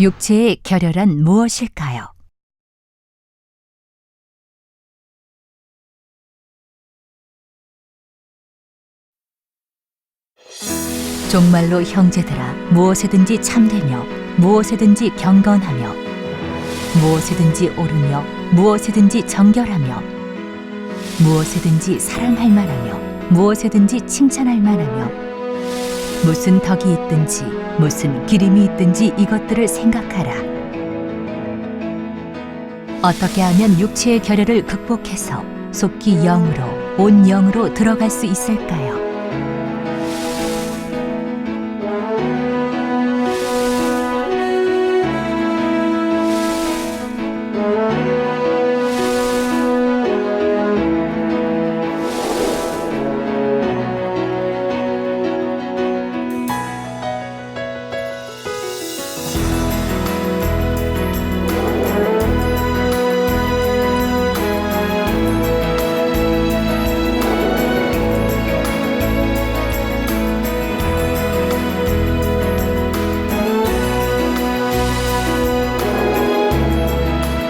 육체의 결혈은 무엇일까요? 종말로 형제들아, 무엇에든지 참되며 무엇에든지 경건하며 무엇에든지 옳으며 무엇에든지 정결하며 무엇에든지 사랑할 만하며 무엇에든지 칭찬할 만하며 무슨 덕이 있든지 무슨 기림이 있든지 이것들을 생각하라. 어떻게 하면 육체의 결혈을 극복해서 속히 영으로, 온 영으로 들어갈 수 있을까요?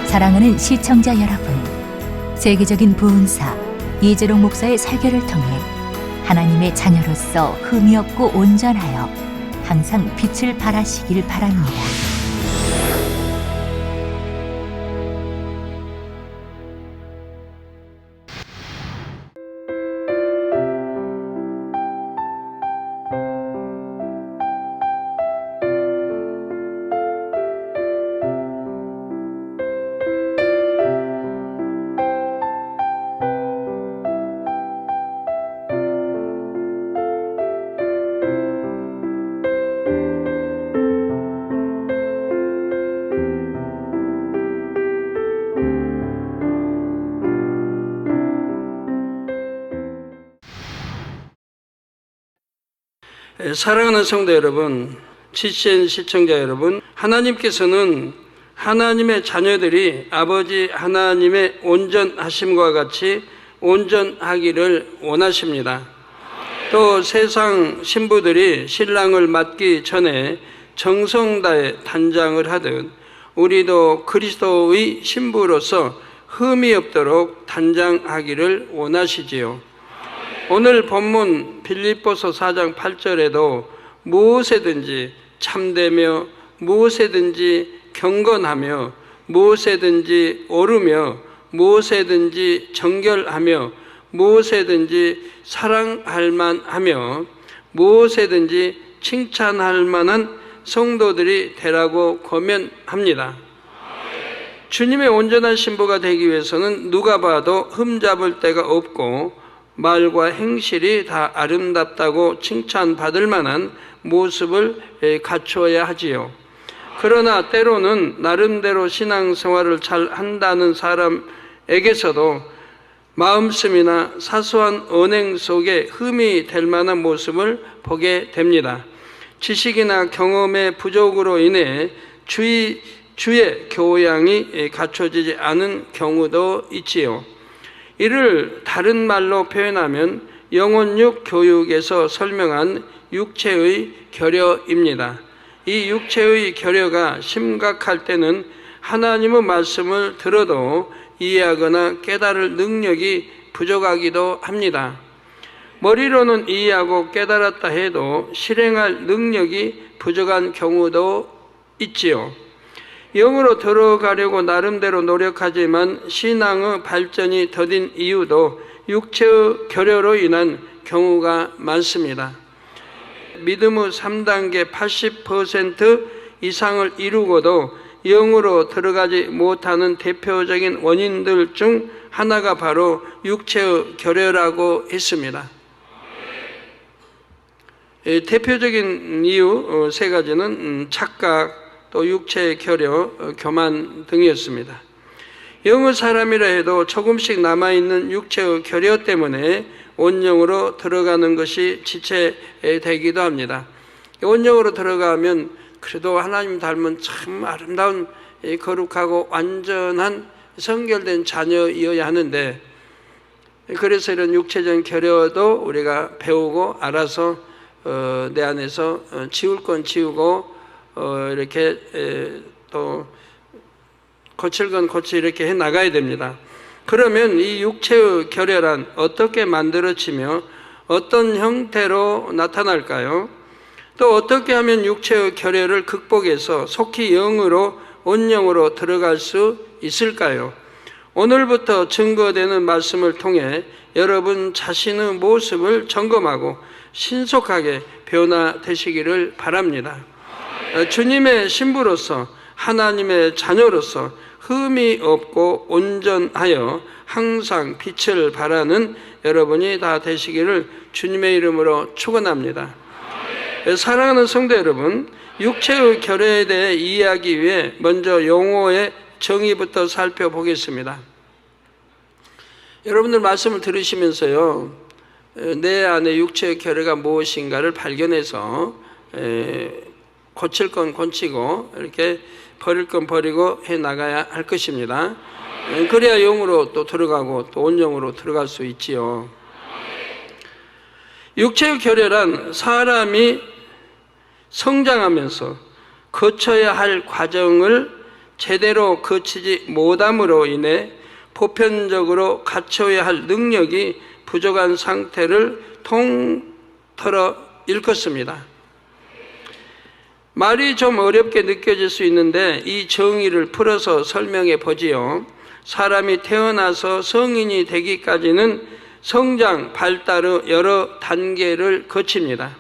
사랑하는 시청자 여러분, 세계적인 부흥사 이재롱 목사의 설교를 통해 하나님의 자녀로서 흠이 없고 온전하여 항상 빛을 발하시길 바랍니다. 사랑하는 성도 여러분, GCN 시청자 여러분, 하나님께서는 하나님의 자녀들이 아버지 하나님의 온전하심과 같이 온전하기를 원하십니다. 또 세상 신부들이 신랑을 맞기 전에 정성 다해 단장을 하듯 우리도 그리스도의 신부로서 흠이 없도록 단장하기를 원하시지요. 오늘 본문 빌립보서 4장 8절에도 무엇에든지 참되며 무엇에든지 경건하며 무엇에든지 옳으며 무엇에든지 정결하며 무엇에든지 사랑할 만하며 무엇에든지 칭찬할 만한 성도들이 되라고 권면합니다. 주님의 온전한 신부가 되기 위해서는 누가 봐도 흠잡을 데가 없고 말과 행실이 다 아름답다고 칭찬받을 만한 모습을 갖추어야 하지요. 그러나 때로는 나름대로 신앙생활을 잘 한다는 사람에게서도 마음씀이나 사소한 언행 속에 흠이 될 만한 모습을 보게 됩니다. 지식이나 경험의 부족으로 인해 주의 교양이 갖춰지지 않은 경우도 있지요. 이를 다른 말로 표현하면 영혼육 교육에서 설명한 육체의 결여입니다. 이 육체의 결여가 심각할 때는 하나님의 말씀을 들어도 이해하거나 깨달을 능력이 부족하기도 합니다. 머리로는 이해하고 깨달았다 해도 실행할 능력이 부족한 경우도 있지요. 영으로 들어가려고 나름대로 노력하지만 신앙의 발전이 더딘 이유도 육체의 결여로 인한 경우가 많습니다. 믿음의 3단계 80% 이상을 이루고도 영으로 들어가지 못하는 대표적인 원인들 중 하나가 바로 육체의 결여라고 했습니다. 대표적인 이유 세 가지는 착각, 또 육체의 결여, 교만 등이었습니다. 영의 사람이라 해도 조금씩 남아있는 육체의 결여 때문에 온영으로 들어가는 것이 지체되기도 합니다. 온영으로 들어가면 그래도 하나님 닮은 참 아름다운 거룩하고 완전한 성결된 자녀이어야 하는데, 그래서 이런 육체적 결여도 우리가 배우고 알아서 내 안에서 지울 건 지우고 이렇게 또 고칠 건 고치 이렇게 해 나가야 됩니다. 그러면 이 육체의 결혈은 어떻게 만들어지며 어떤 형태로 나타날까요? 또 어떻게 하면 육체의 결혈을 극복해서 속히 영으로 온영으로 들어갈 수 있을까요? 오늘부터 증거되는 말씀을 통해 여러분 자신의 모습을 점검하고 신속하게 변화되시기를 바랍니다. 주님의 신부로서 하나님의 자녀로서 흠이 없고 온전하여 항상 빛을 발하는 여러분이 다 되시기를 주님의 이름으로 축원합니다. 사랑하는 성도 여러분, 육체의 결혈에 대해 이해하기 위해 먼저 용어의 정의부터 살펴보겠습니다. 여러분들 말씀을 들으시면서요, 내 안에 육체의 결혈가 무엇인가를 발견해서 고칠 건 고치고 이렇게 버릴 건 버리고 해 나가야 할 것입니다. 그래야 영으로 또 들어가고 또 온영으로 들어갈 수 있지요. 육체의 결혈은 사람이 성장하면서 거쳐야 할 과정을 제대로 거치지 못함으로 인해 보편적으로 갖춰야 할 능력이 부족한 상태를 통틀어 일컫습니다. 말이 좀 어렵게 느껴질 수 있는데 이 정의를 풀어서 설명해 보지요. 사람이 태어나서 성인이 되기까지는 성장, 발달의 여러 단계를 거칩니다.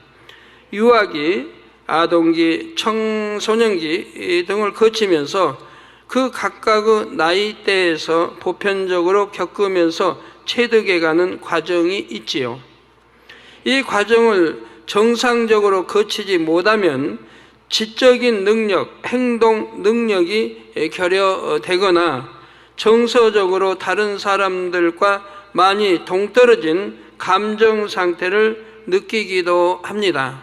유아기, 아동기, 청소년기 등을 거치면서 그 각각의 나이대에서 보편적으로 겪으면서 체득해가는 과정이 있지요. 이 과정을 정상적으로 거치지 못하면 지적인 능력, 행동 능력이 결여되거나 정서적으로 다른 사람들과 많이 동떨어진 감정 상태를 느끼기도 합니다.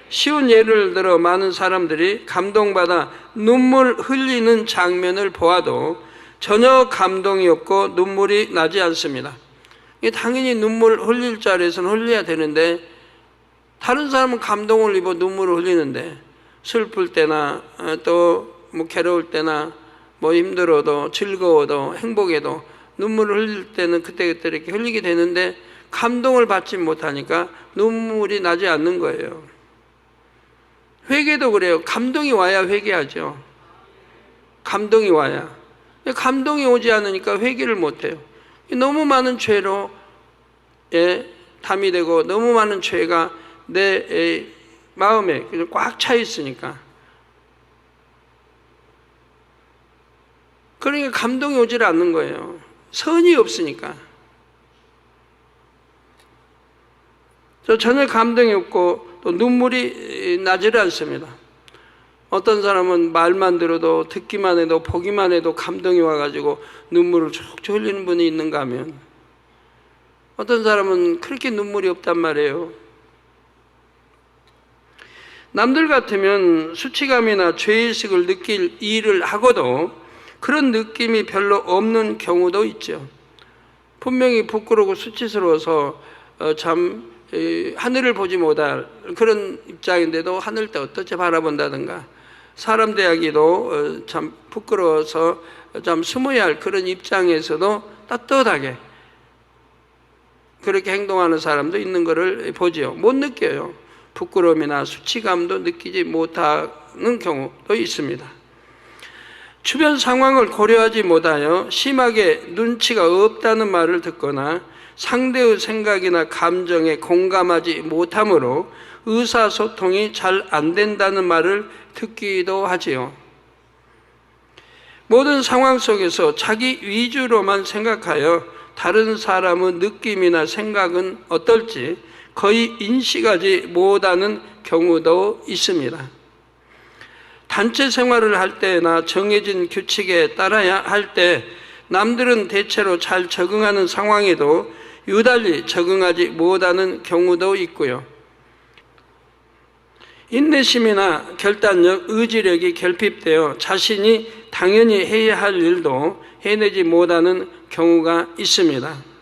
쉬운 예를 들어 많은 사람들이 감동받아 눈물 흘리는 장면을 보아도 전혀 감동이 없고 눈물이 나지 않습니다. 당연히 눈물 흘릴 자리에서는 흘려야 되는데 다른 사람은 감동을 입어 눈물을 흘리는데 슬플 때나 또 뭐 괴로울 때나 뭐 힘들어도 즐거워도 행복해도 눈물을 흘릴 때는 그때그때 이렇게 흘리게 되는데 감동을 받지 못하니까 눈물이 나지 않는 거예요. 회개도 그래요. 감동이 와야 회개하죠. 감동이 와야. 감동이 오지 않으니까 회개를 못해요. 너무 많은 죄로 담이 되고 너무 많은 죄가 내 마음에 꽉 차 있으니까. 그러니까 감동이 오질 않는 거예요. 선이 없으니까. 전혀 감동이 없고 또 눈물이 나지를 않습니다. 어떤 사람은 말만 들어도 듣기만 해도 보기만 해도 감동이 와가지고 눈물을 쭉 흘리는 분이 있는가 하면 어떤 사람은 그렇게 눈물이 없단 말이에요. 남들 같으면 수치감이나 죄의식을 느낄 일을 하고도 그런 느낌이 별로 없는 경우도 있죠. 분명히 부끄러우고 수치스러워서 하늘을 보지 못할 그런 입장인데도 하늘 때 어떻게 바라본다든가 사람 대하기도 참 부끄러워서 좀 숨어야 할 그런 입장에서도 떳떳하게 그렇게 행동하는 사람도 있는 것을 보지요. 못 느껴요. 부끄러움이나 수치감도 느끼지 못하는 경우도 있습니다. 주변 상황을 고려하지 못하여 심하게 눈치가 없다는 말을 듣거나 상대의 생각이나 감정에 공감하지 못함으로 의사소통이 잘 안 된다는 말을 듣기도 하지요. 모든 상황 속에서 자기 위주로만 생각하여 다른 사람의 느낌이나 생각은 어떨지 거의 인식하지 못하는 경우도 있습니다. 단체 생활을 할 때나 정해진 규칙에 따라야 할 때 남들은 대체로 잘 적응하는 상황에도 유달리 적응하지 못하는 경우도 있고요. 인내심이나 결단력, 의지력이 결핍되어 자신이 당연히 해야 할 일도 해내지 못하는 경우가 있습니다.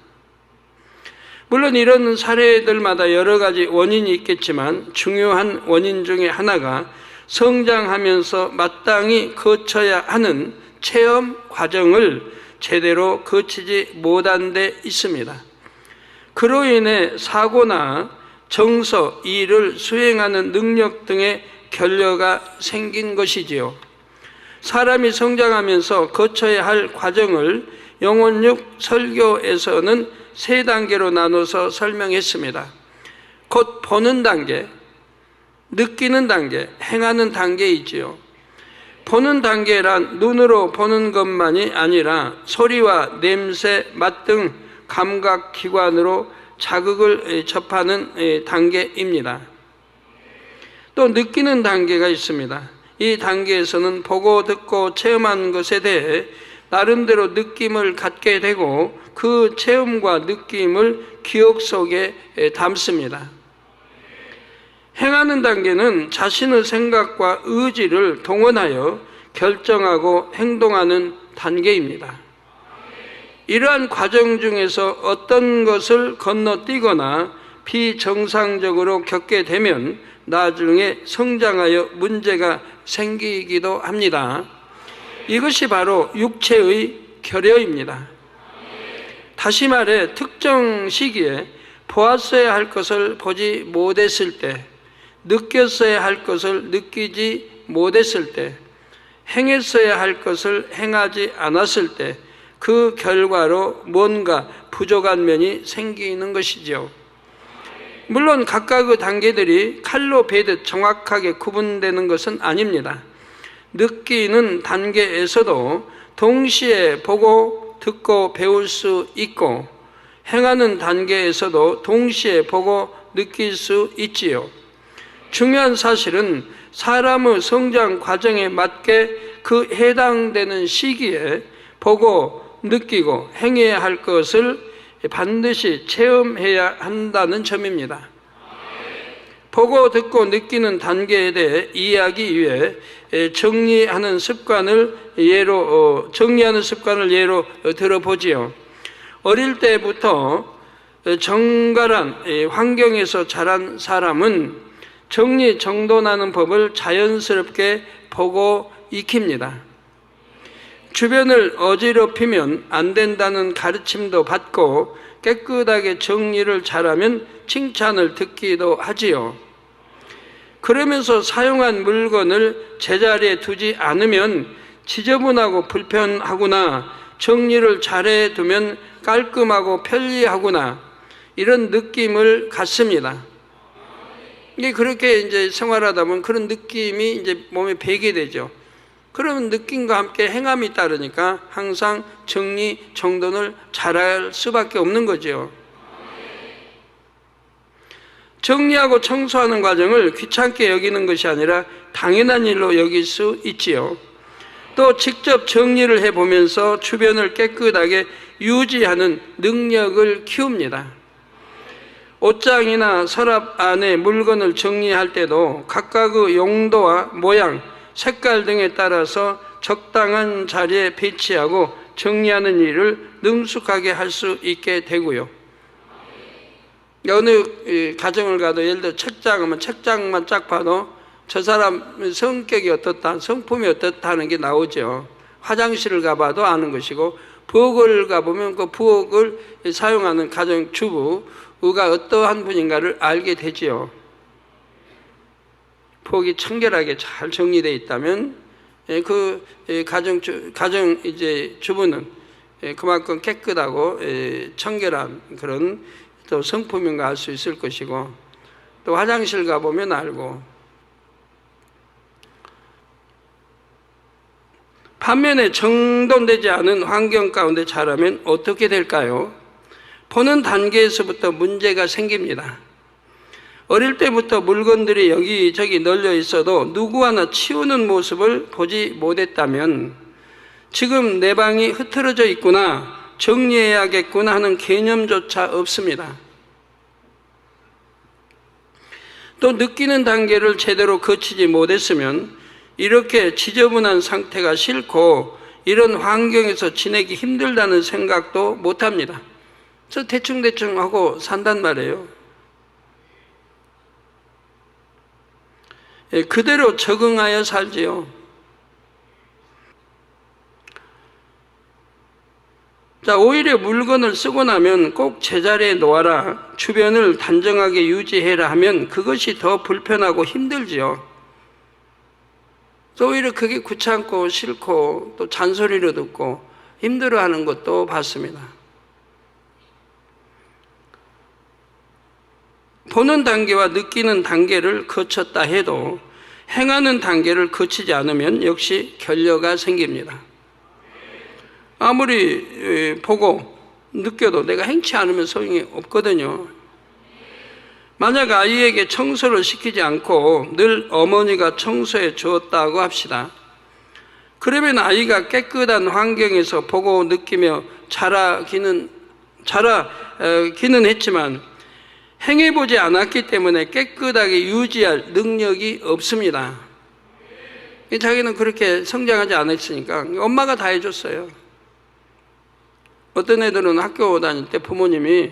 물론 이런 사례들마다 여러 가지 원인이 있겠지만 중요한 원인 중에 하나가 성장하면서 마땅히 거쳐야 하는 체험 과정을 제대로 거치지 못한 데 있습니다. 그로 인해 사고나 정서, 일을 수행하는 능력 등의 결여가 생긴 것이지요. 사람이 성장하면서 거쳐야 할 과정을 영혼육 설교에서는 3단계로 나눠서 설명했습니다. 곧 보는 단계, 느끼는 단계, 행하는 단계이지요. 보는 단계란 눈으로 보는 것만이 아니라 소리와 냄새, 맛 등 감각 기관으로 자극을 접하는 단계입니다. 또 느끼는 단계가 있습니다. 이 단계에서는 보고 듣고 체험한 것에 대해 나름대로 느낌을 갖게 되고 그 체험과 느낌을 기억 속에 담습니다. 행하는 단계는 자신의 생각과 의지를 동원하여 결정하고 행동하는 단계입니다. 이러한 과정 중에서 어떤 것을 건너뛰거나 비정상적으로 겪게 되면 나중에 성장하여 문제가 생기기도 합니다. 이것이 바로 육체의 결여입니다. 다시 말해 특정 시기에 보았어야 할 것을 보지 못했을 때, 느꼈어야 할 것을 느끼지 못했을 때, 행했어야 할 것을 행하지 않았을 때 그 결과로 뭔가 부족한 면이 생기는 것이죠. 물론 각각의 단계들이 칼로 베듯 정확하게 구분되는 것은 아닙니다. 느끼는 단계에서도 동시에 보고 듣고 배울 수 있고 행하는 단계에서도 동시에 보고 느낄 수 있지요. 중요한 사실은 사람의 성장 과정에 맞게 그 해당되는 시기에 보고 느끼고 행해야 할 것을 반드시 체험해야 한다는 점입니다. 보고 듣고 느끼는 단계에 대해 이해하기 위해 정리하는 습관을 예로 들어보지요. 어릴 때부터 정갈한 환경에서 자란 사람은 정리정돈하는 법을 자연스럽게 보고 익힙니다. 주변을 어지럽히면 안 된다는 가르침도 받고 깨끗하게 정리를 잘하면 칭찬을 듣기도 하지요. 그러면서 사용한 물건을 제자리에 두지 않으면 지저분하고 불편하구나, 정리를 잘해두면 깔끔하고 편리하구나, 이런 느낌을 갖습니다. 이게 그렇게 이제 생활하다 보면 그런 느낌이 이제 몸에 배게 되죠. 그러면 느낌과 함께 행함이 따르니까 항상 정리, 정돈을 잘할 수밖에 없는 거죠. 정리하고 청소하는 과정을 귀찮게 여기는 것이 아니라 당연한 일로 여길 수 있지요. 또 직접 정리를 해보면서 주변을 깨끗하게 유지하는 능력을 키웁니다. 옷장이나 서랍 안에 물건을 정리할 때도 각각의 용도와 모양, 색깔 등에 따라서 적당한 자리에 배치하고 정리하는 일을 능숙하게 할 수 있게 되고요. 어느 가정을 가도 예를 들어 책장이면 책장만 쫙 봐도 저 사람 성격이 어떻다, 성품이 어떻다 하는 게 나오죠. 화장실을 가봐도 아는 것이고, 부엌을 가보면 그 부엌을 사용하는 가정주부가 어떠한 분인가를 알게 되지요. 부엌이 청결하게 잘 정리되어 있다면 그 가정 이제 주부는 그만큼 깨끗하고 청결한 그런 또 성품인가 알 수 있을 것이고, 또 화장실 가보면 알고, 반면에 정돈되지 않은 환경 가운데 자라면 어떻게 될까요? 보는 단계에서부터 문제가 생깁니다. 어릴 때부터 물건들이 여기저기 널려 있어도 누구 하나 치우는 모습을 보지 못했다면 지금 내 방이 흐트러져 있구나, 정리해야겠구나 하는 개념조차 없습니다. 또 느끼는 단계를 제대로 거치지 못했으면 이렇게 지저분한 상태가 싫고 이런 환경에서 지내기 힘들다는 생각도 못합니다. 저 대충대충 하고 산단 말이에요. 그대로 적응하여 살지요. 자, 오히려 물건을 쓰고 나면 꼭 제자리에 놓아라, 주변을 단정하게 유지해라 하면 그것이 더 불편하고 힘들지요. 또 오히려 그게 귀찮고 싫고 또 잔소리를 듣고 힘들어하는 것도 봤습니다. 보는 단계와 느끼는 단계를 거쳤다 해도 행하는 단계를 거치지 않으면 역시 결여가 생깁니다. 아무리 보고 느껴도 내가 행치 않으면 소용이 없거든요. 만약 아이에게 청소를 시키지 않고 늘 어머니가 청소해 주었다고 합시다. 그러면 아이가 깨끗한 환경에서 보고 느끼며 자라기는 했지만 행해보지 않았기 때문에 깨끗하게 유지할 능력이 없습니다. 자기는 그렇게 성장하지 않았으니까 엄마가 다 해줬어요. 어떤 애들은 학교 다닐 때 부모님이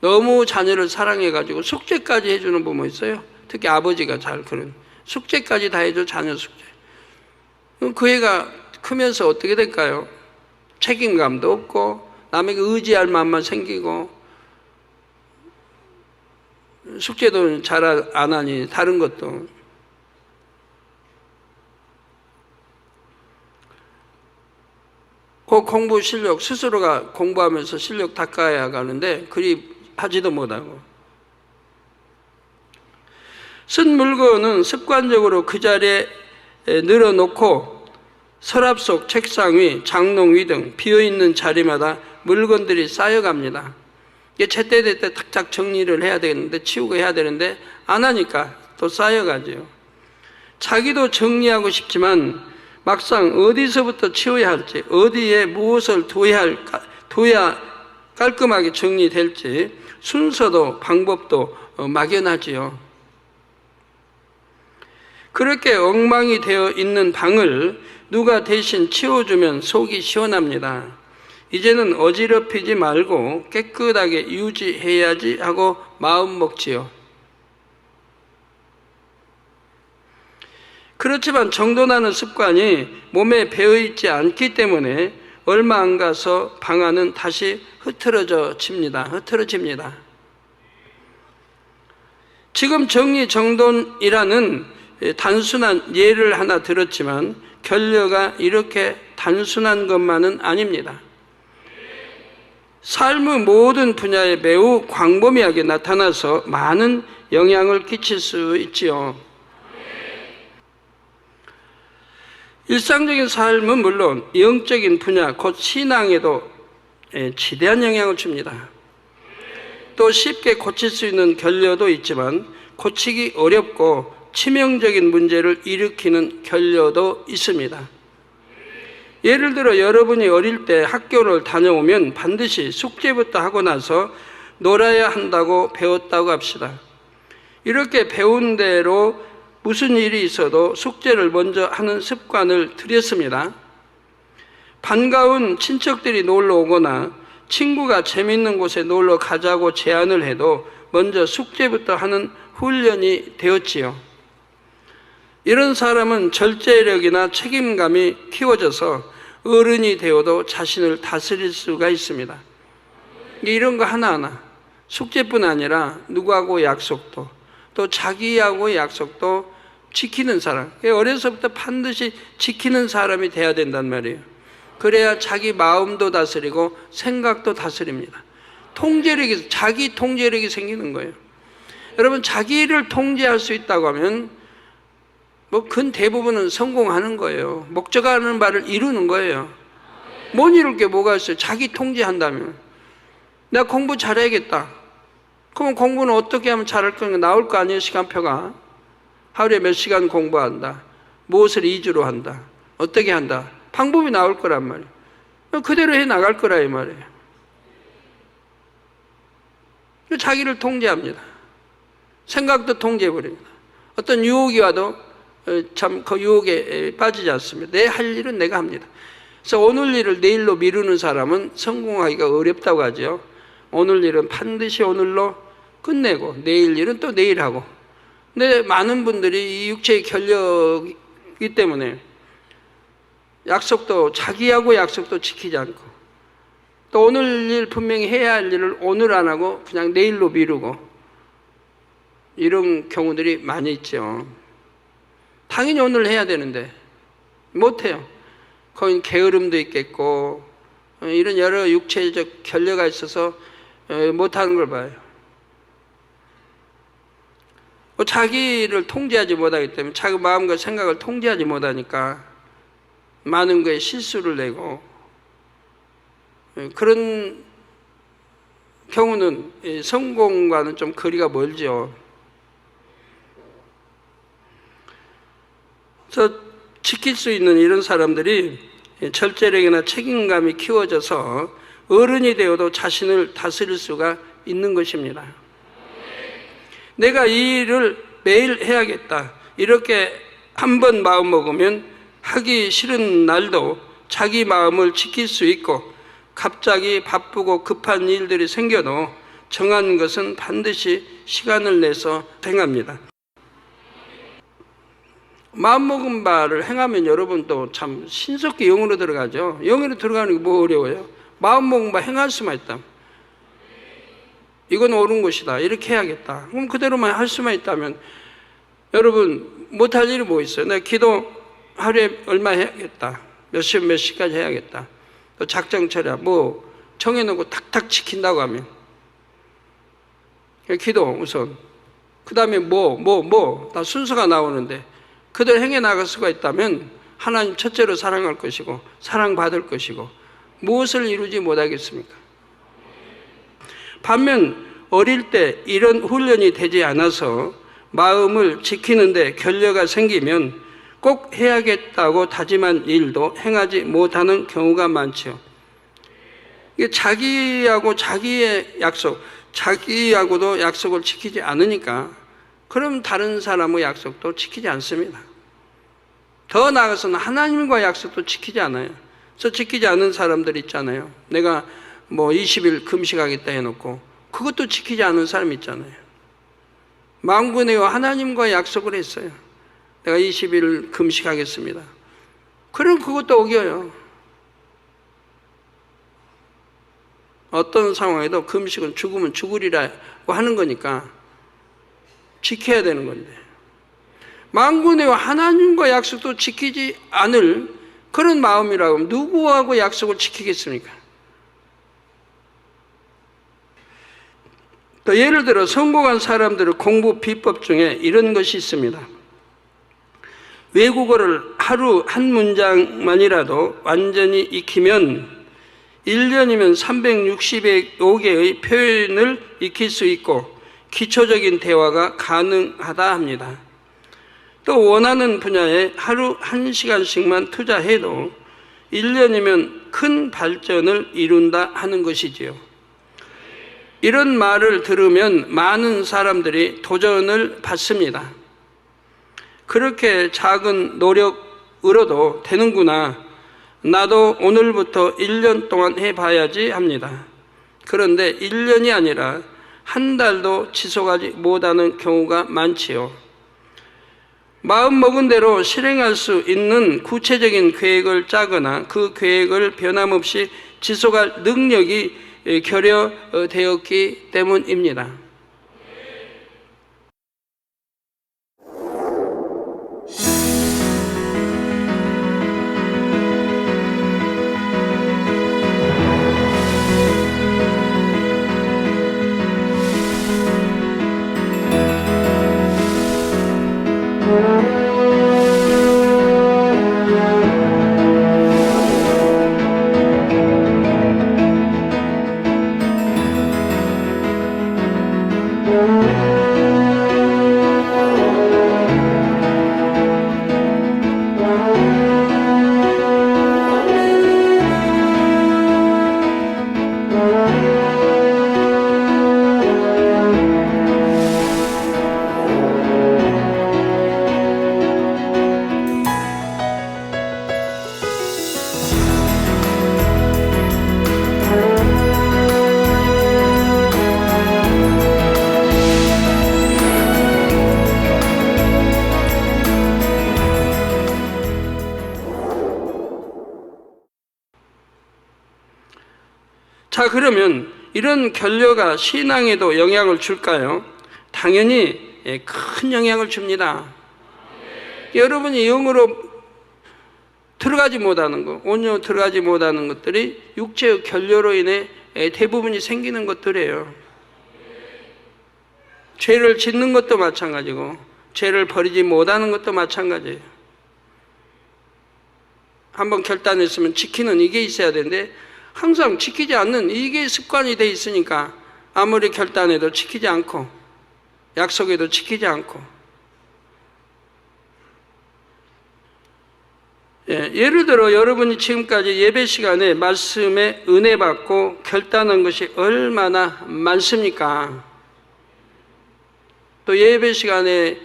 너무 자녀를 사랑해가지고 숙제까지 해주는 부모 있어요. 특히 아버지가 잘 그런 숙제까지 다 해줘, 자녀 숙제. 그 애가 크면서 어떻게 될까요? 책임감도 없고 남에게 의지할 마음만 생기고 숙제도 잘 안 하니 다른 것도. 그 공부 실력, 스스로가 공부하면서 실력 닦아야 가는데 그리 하지도 못하고. 쓴 물건은 습관적으로 그 자리에 늘어놓고 서랍 속 책상 위, 장롱 위 등 비어있는 자리마다 물건들이 쌓여갑니다. 이게 제때제때 탁탁 정리를 해야 되는데, 치우고 해야 되는데 안 하니까 또 쌓여가지요. 자기도 정리하고 싶지만 막상 어디서부터 치워야 할지, 어디에 무엇을 둬야 깔끔하게 정리될지 순서도 방법도 막연하지요. 그렇게 엉망이 되어 있는 방을 누가 대신 치워주면 속이 시원합니다. 이제는 어지럽히지 말고 깨끗하게 유지해야지 하고 마음 먹지요. 그렇지만 정돈하는 습관이 몸에 배어있지 않기 때문에 얼마 안 가서 방 안은 다시 흐트러집니다. 지금 정리정돈이라는 단순한 예를 하나 들었지만 결여가 이렇게 단순한 것만은 아닙니다. 삶의 모든 분야에 매우 광범위하게 나타나서 많은 영향을 끼칠 수 있지요. 일상적인 삶은 물론 영적인 분야, 곧 신앙에도 지대한 영향을 줍니다. 또 쉽게 고칠 수 있는 결여도 있지만 고치기 어렵고 치명적인 문제를 일으키는 결여도 있습니다. 예를 들어 여러분이 어릴 때 학교를 다녀오면 반드시 숙제부터 하고 나서 놀아야 한다고 배웠다고 합시다. 이렇게 배운 대로 무슨 일이 있어도 숙제를 먼저 하는 습관을 들였습니다. 반가운 친척들이 놀러 오거나 친구가 재밌는 곳에 놀러 가자고 제안을 해도 먼저 숙제부터 하는 훈련이 되었지요. 이런 사람은 절제력이나 책임감이 키워져서 어른이 되어도 자신을 다스릴 수가 있습니다. 이런 거 하나하나 숙제뿐 아니라 누구하고 약속도, 또 자기하고 약속도 지키는 사람, 어려서부터 반드시 지키는 사람이 돼야 된단 말이에요. 그래야 자기 마음도 다스리고 생각도 다스립니다. 통제력이, 자기 통제력이 생기는 거예요. 여러분, 자기를 통제할 수 있다고 하면 근 대부분은 성공하는 거예요. 목적하는 바를 이루는 거예요. 못 이룰 게 뭐가 있어요? 자기 통제한다면. 내가 공부 잘해야겠다. 그러면 공부는 어떻게 하면 잘할 건가? 나올 거 아니에요, 시간표가. 하루에 몇 시간 공부한다. 무엇을 위주로 한다. 어떻게 한다. 방법이 나올 거란 말이에요. 그대로 해 나갈 거라 이 말이에요. 자기를 통제합니다. 생각도 통제해버립니다. 어떤 유혹이 와도 참 그 유혹에 빠지지 않습니다. 내 할 일은 내가 합니다. 그래서 오늘 일을 내일로 미루는 사람은 성공하기가 어렵다고 하죠. 오늘 일은 반드시 오늘로 끝내고 내일 일은 또 내일 하고, 근데 많은 분들이 이 육체의 결력이기 때문에 약속도, 자기하고 약속도 지키지 않고, 또 오늘 일 분명히 해야 할 일을 오늘 안 하고 그냥 내일로 미루고, 이런 경우들이 많이 있죠. 당연히 오늘 해야 되는데 못해요. 거긴 게으름도 있겠고 이런 여러 육체적 결례가 있어서 못하는 걸 봐요. 자기를 통제하지 못하기 때문에, 자기 마음과 생각을 통제하지 못하니까 많은 거에 실수를 내고, 그런 경우는 성공과는 좀 거리가 멀죠. 그래서 지킬 수 있는 이런 사람들이 절제력이나 책임감이 키워져서 어른이 되어도 자신을 다스릴 수가 있는 것입니다. 내가 이 일을 매일 해야겠다, 이렇게 한번 마음 먹으면 하기 싫은 날도 자기 마음을 지킬 수 있고, 갑자기 바쁘고 급한 일들이 생겨도 정한 것은 반드시 시간을 내서 행합니다. 마음먹은 바를 행하면 여러분도 참 신속히 영으로 들어가죠. 영으로 들어가는 게 뭐 어려워요? 마음먹은 바 행할 수만 있다. 이건 옳은 것이다, 이렇게 해야겠다. 그럼 그대로만 할 수만 있다면, 여러분 못할 일이 뭐 있어요? 내가 기도 하루에 얼마 해야겠다, 몇 시 몇 시까지 해야겠다, 또 작정 처리야 뭐 정해놓고 탁탁 지킨다고 하면, 기도 우선, 그 다음에 다 순서가 나오는데 그들 행해 나갈 수가 있다면 하나님 첫째로 사랑할 것이고 사랑받을 것이고, 무엇을 이루지 못하겠습니까? 반면 어릴 때 이런 훈련이 되지 않아서 마음을 지키는데 결여가 생기면 꼭 해야겠다고 다짐한 일도 행하지 못하는 경우가 많죠. 이게 자기하고 자기의 약속, 자기하고도 약속을 지키지 않으니까 그럼 다른 사람의 약속도 지키지 않습니다. 더 나아가서는 하나님과 약속도 지키지 않아요. 그래서 지키지 않은 사람들 있잖아요. 내가 뭐 20일 금식하겠다 해놓고 그것도 지키지 않은 사람 있잖아요. 만군의 하나님과 약속을 했어요. 내가 20일 금식하겠습니다. 그럼 그것도 어겨요. 어떤 상황에도 금식은 죽으면 죽으리라고 하는 거니까 지켜야 되는 건데, 만군의 하나님과 약속도 지키지 않을 그런 마음이라고 하면 누구하고 약속을 지키겠습니까? 또 예를 들어 성공한 사람들의 공부 비법 중에 이런 것이 있습니다. 외국어를 하루 한 문장만이라도 완전히 익히면 1년이면 365개의 표현을 익힐 수 있고 기초적인 대화가 가능하다 합니다. 또 원하는 분야에 하루 1시간씩만 투자해도 1년이면 큰 발전을 이룬다 하는 것이지요. 이런 말을 들으면 많은 사람들이 도전을 받습니다. 그렇게 작은 노력으로도 되는구나, 나도 오늘부터 1년 동안 해봐야지 합니다. 그런데 1년이 아니라 한 달도 지속하지 못하는 경우가 많지요. 마음 먹은 대로 실행할 수 있는 구체적인 계획을 짜거나 그 계획을 변함없이 지속할 능력이 결여되었기 때문입니다. 자, 그러면 이런 결여가 신앙에도 영향을 줄까요? 당연히 큰 영향을 줍니다. 여러분이 영으로 들어가지 못하는 것, 온전히 들어가지 못하는 것들이 육체의 결여로 인해 대부분이 생기는 것들이에요. 죄를 짓는 것도 마찬가지고 죄를 버리지 못하는 것도 마찬가지예요. 한번 결단했으면 지키는 이게 있어야 되는데 항상 지키지 않는 이게 습관이 돼 있으니까 아무리 결단해도 지키지 않고 약속에도 지키지 않고 예를 들어 여러분이 지금까지 예배 시간에 말씀에 은혜 받고 결단한 것이 얼마나 많습니까? 또 예배 시간에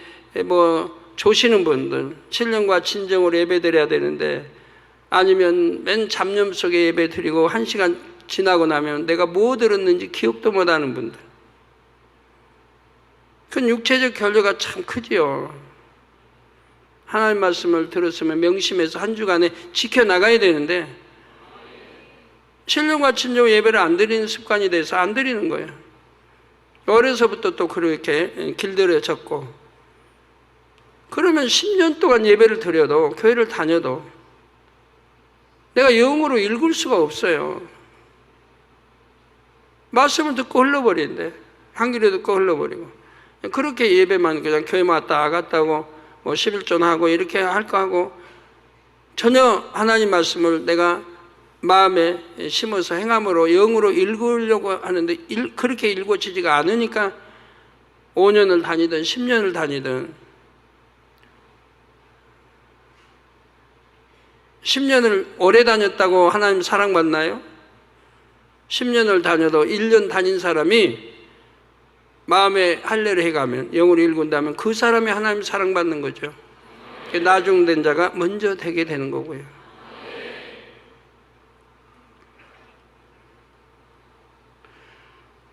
조시는 분들 7년과 진정으로 예배 드려야 되는데 아니면 맨 잡념 속에 예배 드리고 1시간 지나고 나면 내가 뭐 들었는지 기억도 못하는 분들, 그건 육체적 결여가 참 크지요. 하나님 말씀을 들었으면 명심해서 한 주간에 지켜나가야 되는데 7년과 진정 예배를 안 드리는 습관이 돼서 안 드리는 거예요. 어려서부터 또 그렇게 길들여졌고, 그러면 10년 동안 예배를 드려도 교회를 다녀도 내가 영으로 읽을 수가 없어요. 말씀을 듣고 흘러버리는데 한 귀로 듣고 흘러버리고 그렇게 예배만 그냥 교회만 왔다 갔다고 11전 하고 이렇게 할까 하고 전혀 하나님 말씀을 내가 마음에 심어서 행함으로 영으로 읽으려고 하는데 그렇게 읽어지지가 않으니까 5년을 다니든 10년을 다니든 10년을 오래 다녔다고 하나님 사랑받나요? 10년을 다녀도 1년 다닌 사람이 마음에 할례를 해가면 영으로 읽은다면 그 사람이 하나님 사랑받는 거죠. 나중된 자가 먼저 되게 되는 거고요.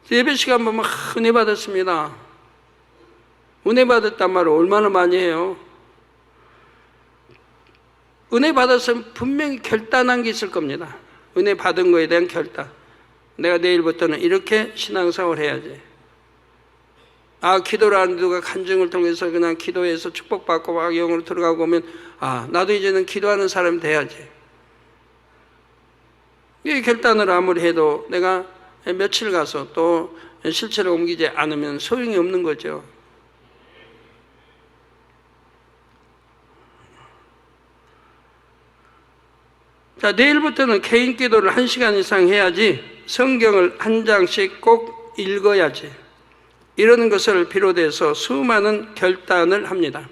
예배 시간 보면 은혜 받았습니다. 은혜 받았단 말을 얼마나 많이 해요. 은혜 받았으면 분명히 결단한 게 있을 겁니다. 은혜 받은 거에 대한 결단. 내가 내일부터는 이렇게 신앙생활을 해야지. 기도라는 누가 간증을 통해서 그냥 기도해서 축복받고 막 영으로 들어가고 오면 나도 이제는 기도하는 사람이 돼야지. 이 결단을 아무리 해도 내가 며칠 가서 또 실체를 옮기지 않으면 소용이 없는 거죠. 자, 내일부터는 개인 기도를 1시간 이상 해야지, 성경을 한 장씩 꼭 읽어야지, 이러는 것을 비롯해서 수많은 결단을 합니다.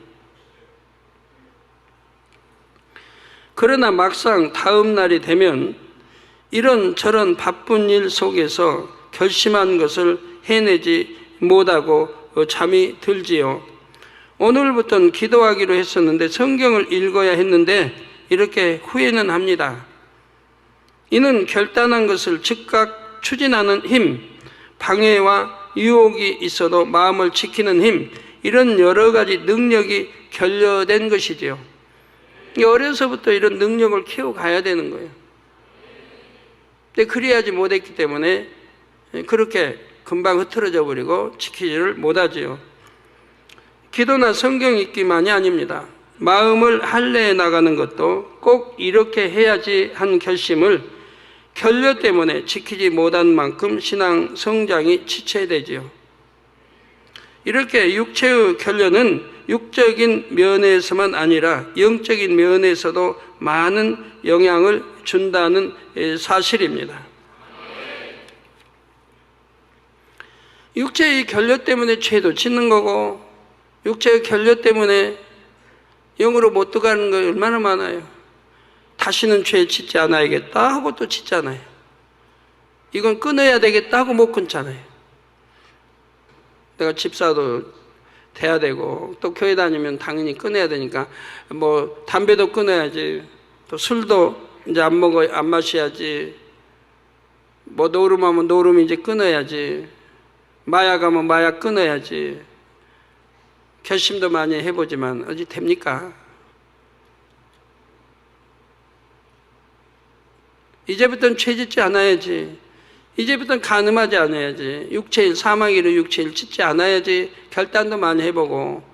그러나 막상 다음 날이 되면 이런저런 바쁜 일 속에서 결심한 것을 해내지 못하고 잠이 들지요. 오늘부터는 기도하기로 했었는데 성경을 읽어야 했는데 이렇게 후회는 합니다. 이는 결단한 것을 즉각 추진하는 힘, 방해와 유혹이 있어도 마음을 지키는 힘, 이런 여러 가지 능력이 결여된 것이지요. 어려서부터 이런 능력을 키워가야 되는 거예요. 근데 그래야지 못했기 때문에 그렇게 금방 흐트러져 버리고 지키지를 못하지요. 기도나 성경 읽기만이 아닙니다. 마음을 할례해 나가는 것도 꼭 이렇게 해야지 한 결심을 결여 때문에 지키지 못한 만큼 신앙 성장이 지체되지요. 이렇게 육체의 결여는 육적인 면에서만 아니라 영적인 면에서도 많은 영향을 준다는 사실입니다. 육체의 결여 때문에 죄도 짓는 거고, 육체의 결여 때문에 영으로 못 들어가는 거 얼마나 많아요. 다시는 죄 짓지 않아야겠다 하고 또 짓잖아요. 이건 끊어야 되겠다 하고 못 끊잖아요. 내가 집사도 돼야 되고 또 교회 다니면 당연히 끊어야 되니까 담배도 끊어야지, 또 술도 이제 안 마셔야지, 노름하면 노름 이제 끊어야지, 마약하면 마약 끊어야지. 결심도 많이 해보지만 어찌 됩니까? 이제부터는 죄 짓지 않아야지. 이제부터는 간음하지 않아야지, 육체일 사망일을 육체일 짓지 않아야지, 결단도 많이 해보고,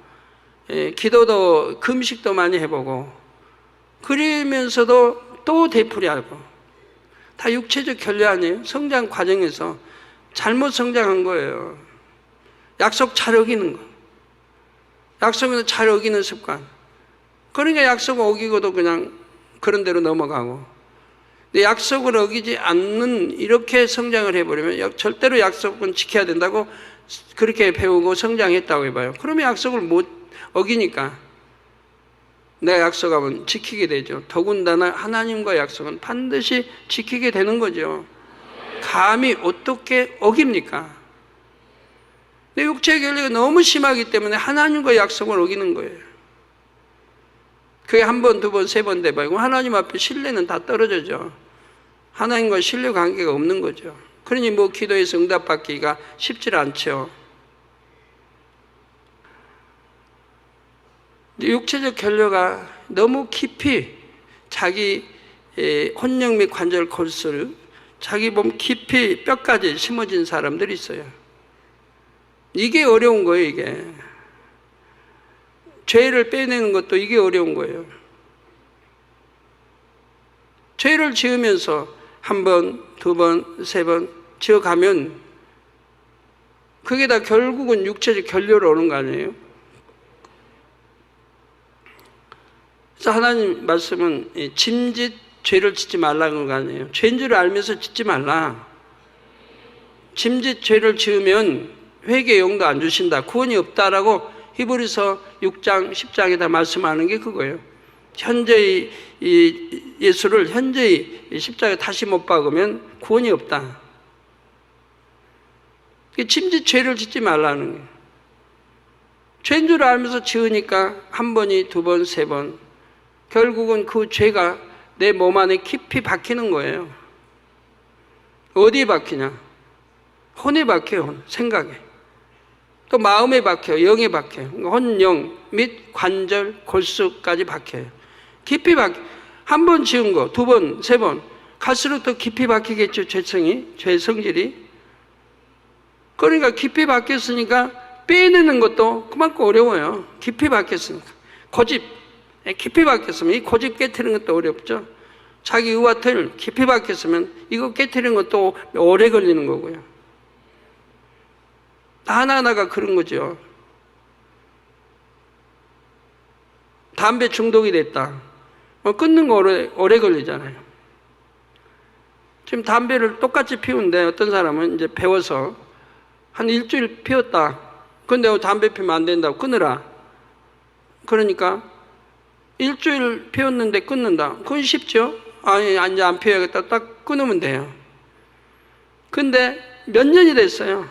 기도도 금식도 많이 해보고, 그러면서도 또 되풀이하고, 다 육체적 결례 아니에요? 성장 과정에서 잘못 성장한 거예요. 약속 잘 어기는 거, 약속에서 잘 어기는 습관. 그러니까 약속 어기고도 그냥 그런 대로 넘어가고, 근데 약속을 어기지 않는 이렇게 성장을 해버리면 절대로 약속은 지켜야 된다고 그렇게 배우고 성장했다고 해봐요. 그러면 약속을 못 어기니까 내가 약속하면 지키게 되죠. 더군다나 하나님과의 약속은 반드시 지키게 되는 거죠. 감히 어떻게 어깁니까? 내 육체의 결례가 너무 심하기 때문에 하나님과의 약속을 어기는 거예요. 그게 한 번, 두 번, 세 번 돼봐요. 하나님 앞에 신뢰는 다 떨어져죠. 하나님과 신뢰 관계가 없는 거죠. 그러니 뭐 기도에서 응답받기가 쉽지 않죠. 육체적 결례가 너무 깊이 자기 혼령 및 관절 골수를 자기 몸 깊이 뼈까지 심어진 사람들이 있어요. 이게 어려운 거예요. 이게 죄를 빼내는 것도 이게 어려운 거예요. 죄를 지으면서 한 번, 두 번, 세 번 지어가면 그게 다 결국은 육체적 결례로 오는 거 아니에요? 그래서 하나님 말씀은 짐짓 죄를 짓지 말라는 거 아니에요? 죄인 줄 알면서 짓지 말라. 짐짓 죄를 지으면 회개의 용도 안 주신다, 구원이 없다라고 히브리서 6장, 10장에다 말씀하는 게 그거예요. 현재의 예수를 현재의 십자가에 다시 못 박으면 구원이 없다. 짐짓 죄를 짓지 말라는 거예요. 죄인 줄 알면서 지으니까 한 번이 두 번, 세 번, 결국은 그 죄가 내 몸 안에 깊이 박히는 거예요. 어디에 박히냐? 혼에 박혀요. 혼. 생각에. 또 마음에 박혀요. 영에 박혀요. 혼영 및 관절, 골수까지 박혀요. 깊이 박혀. 한 번 지은 거, 두 번, 세 번 갈수록 더 깊이 박히겠죠. 죄 성질이. 그러니까 깊이 박혔으니까 빼내는 것도 그만큼 어려워요. 깊이 박혔으니까. 고집, 깊이 박혔으면 이 고집 깨트리는 것도 어렵죠. 자기 의와 틀 깊이 박혔으면 이거 깨트리는 것도 오래 걸리는 거고요. 하나하나가 그런 거죠. 담배 중독이 됐다. 끊는 거 오래 걸리잖아요. 지금 담배를 똑같이 피우는데 어떤 사람은 이제 배워서 한 일주일 피웠다. 근데 담배 피우면 안 된다고 끊으라. 그러니까 일주일 피웠는데 끊는다. 그건 쉽죠? 아니, 이제 안 피워야겠다. 딱 끊으면 돼요. 근데 몇 년이 됐어요.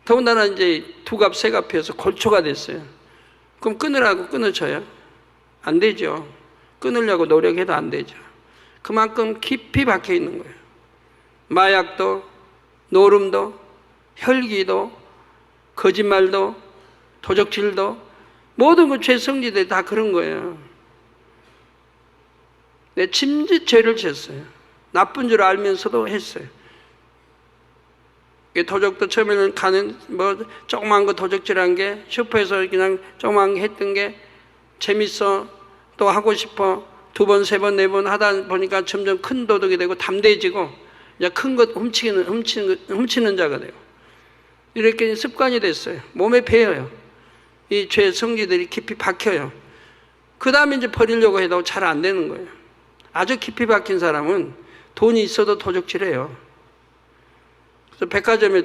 더군다나 이제 두갑, 세갑 피워서 골초가 됐어요. 그럼 끊으라고 끊어져요? 안 되죠. 끊으려고 노력해도 안 되죠. 그만큼 깊이 박혀 있는 거예요. 마약도, 노름도, 혈기도, 거짓말도, 도적질도, 모든 그 죄 성질들이 다 그런 거예요. 내 짐짓 죄를 졌어요. 나쁜 줄 알면서도 했어요. 도적도 처음에는 가는 조그만 거 도적질한 게 슈퍼에서 그냥 조그만 게 했던 게 재밌어, 또 하고 싶어, 두 번, 세 번, 네 번 하다 보니까 점점 큰 도둑이 되고 담대해지고 이제 큰 것 훔치는 자가 돼요. 이렇게 습관이 됐어요. 몸에 배어요. 이 죄 성질들이 깊이 박혀요. 그 다음에 이제 버리려고 해도 잘 안 되는 거예요. 아주 깊이 박힌 사람은 돈이 있어도 도적질해요. 그래서 백화점에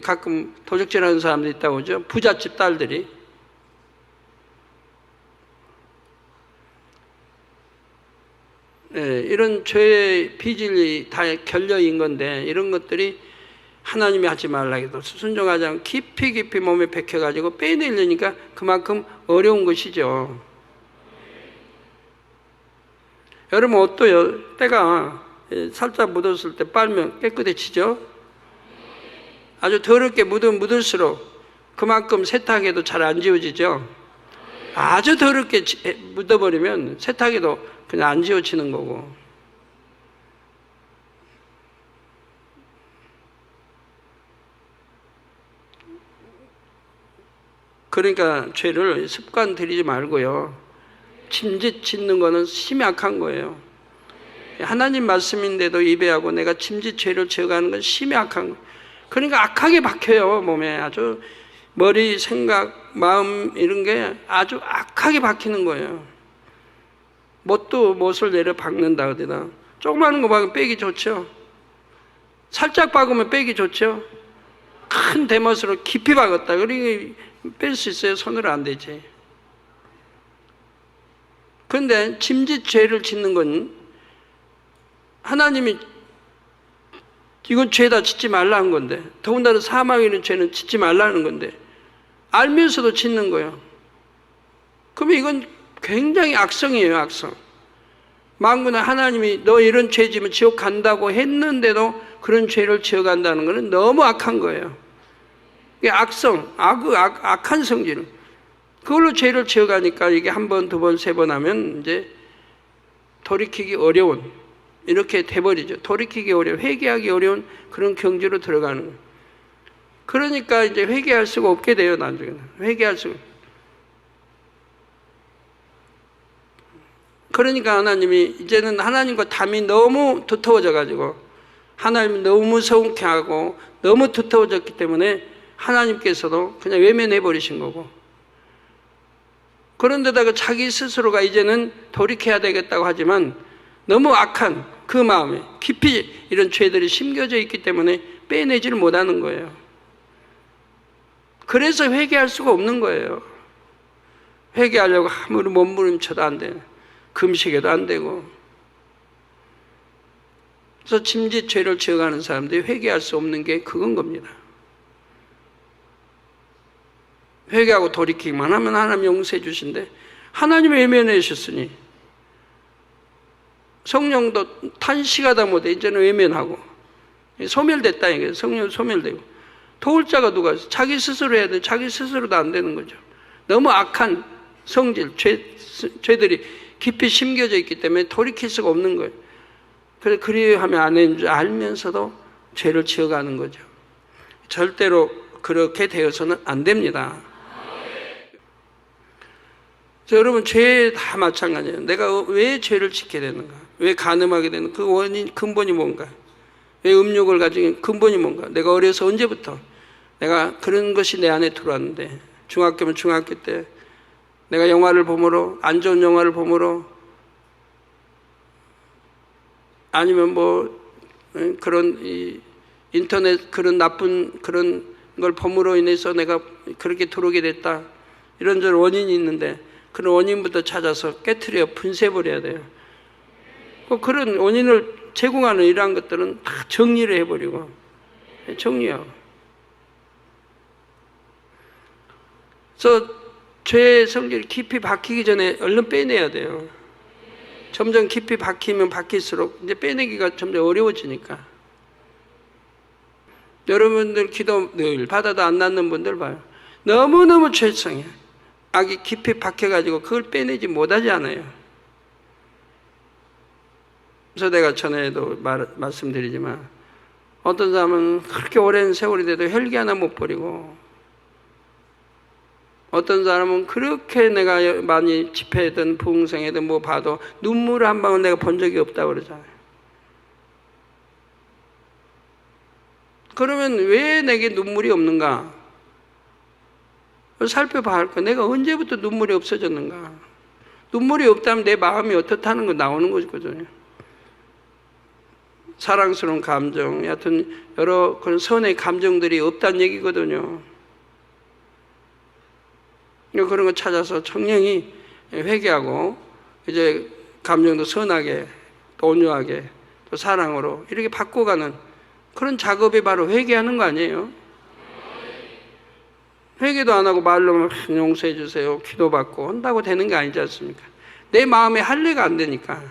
가끔 도적질하는 사람들이 있다고 그러죠. 부잣집 딸들이. 이런 죄의 비질이 다 결여인 건데 이런 것들이 하나님이 하지 말라 해도 순종하지 않고 깊이 몸에 박혀가지고 빼내려니까 그만큼 어려운 것이죠. 여러분 옷도요, 때가 살짝 묻었을 때 빨면 깨끗해지죠. 아주 더럽게 묻을수록 그만큼 세탁해도 잘 안 지워지죠. 아주 더럽게 묻어버리면 세탁해도 그냥 안 지워지는 거고. 그러니까 죄를 습관 들이지 말고요. 침짓 짓는 거는 심약한 거예요. 하나님 말씀인데도 예배하고 내가 침짓 죄를 지어가는 건 심약한 거예요. 그러니까 악하게 박혀요. 몸에 아주 머리, 생각, 마음 이런 게 아주 악하게 박히는 거예요. 못도 못을 내려 박는다 어디다. 조그마한 거 박으면 빼기 좋죠. 살짝 박으면 빼기 좋죠. 큰 대못으로 깊이 박았다. 그러니 뺄 수 있어요. 손으로 안 되지. 그런데 침짓 죄를 짓는 건 하나님이 이건 죄다 짓지 말라는 건데, 더군다나 사망이라는 죄는 짓지 말라는 건데 알면서도 짓는 거예요. 그러면 이건 굉장히 악성이에요. 악성. 만군에 하나님이 너 이런 죄 지면 지옥 간다고 했는데도 그런 죄를 지어간다는 것은 너무 악한 거예요. 이게 악성, 악한 성질. 그걸로 죄를 지어가니까 이게 한 번, 두 번, 세 번 하면 이제 돌이키기 어려운, 이렇게 돼버리죠. 돌이키기 어려운, 회개하기 어려운 그런 경지로 들어가는 거예요. 그러니까 이제 회개할 수가 없게 돼요. 나중에는 회개할 수가. 그러니까 하나님이 이제는 하나님과 담이 너무 두터워져 가지고 하나님이 너무 성쾌하고 너무 두터워졌기 때문에 하나님께서도 그냥 외면해 버리신 거고, 그런데다가 자기 스스로가 이제는 돌이켜야 되겠다고 하지만 너무 악한 그 마음에 깊이 이런 죄들이 심겨져 있기 때문에 빼내지를 못하는 거예요. 그래서 회개할 수가 없는 거예요. 회개하려고 아무리 몸부림쳐도 안 돼요. 금식해도 안 되고. 그래서 침짓 죄를 지어가는 사람들이 회개할 수 없는 게 그건 겁니다. 회개하고 돌이키기만 하면 하나님 용서해 주신데 하나님이 외면해 주셨으니 성령도 탄식하다 못해 이제는 외면하고 소멸됐다 이게 성령 소멸되고 도울 자가 누가 있어? 자기 스스로 해야 돼. 자기 스스로도 안 되는 거죠. 너무 악한 성질 죄들이 깊이 심겨져 있기 때문에 돌이킬 수가 없는 거예요. 그래서 그리하면 안 되는 줄 알면서도 죄를 지어가는 거죠. 절대로 그렇게 되어서는 안 됩니다. 여러분 죄 다 마찬가지예요. 내가 왜 죄를 짓게 되는가? 왜 간음하게 되는가? 그 원인 근본이 뭔가? 왜 음욕을 가진 근본이 뭔가? 내가 어려서 언제부터 내가 그런 것이 내 안에 들어왔는데, 중학교면 중학교 때 내가 영화를 보므로, 안 좋은 영화를 보므로, 아니면 뭐 그런 인터넷 그런 나쁜 그런 걸 범으로 인해서 내가 그렇게 들어오게 됐다. 이런저런 원인이 있는데 그런 원인부터 찾아서 깨트려 분쇄해버려야 돼요. 그런 원인을 제공하는 이러한 것들은 다 정리를 해버리고, 정리하고. 그래서 죄의 성질이 깊이 박히기 전에 얼른 빼내야 돼요. 점점 깊이 박히면 박힐수록 이제 빼내기가 점점 어려워지니까. 여러분들 기도 늘 받아도 안 낫는 분들 봐요. 너무너무 죄성해. 악이 깊이 박혀가지고 그걸 빼내지 못하지 않아요. 그래서 내가 전에도 말씀드리지만 어떤 사람은 그렇게 오랜 세월이 돼도 혈기 하나 못 버리고, 어떤 사람은 그렇게 내가 많이 집회든 부흥생회든 뭐 봐도 눈물 한 방울 내가 본 적이 없다고 그러잖아요. 그러면 왜 내게 눈물이 없는가? 살펴봐야 할 거야. 내가 언제부터 눈물이 없어졌는가? 눈물이 없다면 내 마음이 어떻다는 거 나오는 거거든요. 사랑스러운 감정, 여하튼 여러 그런 선의 감정들이 없다는 얘기거든요. 그런 거 찾아서 청량히 회개하고 이제 감정도 선하게 또 온유하게 또 사랑으로 이렇게 바꿔가는 그런 작업이 바로 회개하는 거 아니에요? 회개도 안 하고 말로만 용서해 주세요, 기도받고 한다고 되는 게 아니지 않습니까? 내 마음에 할례가 안 되니까.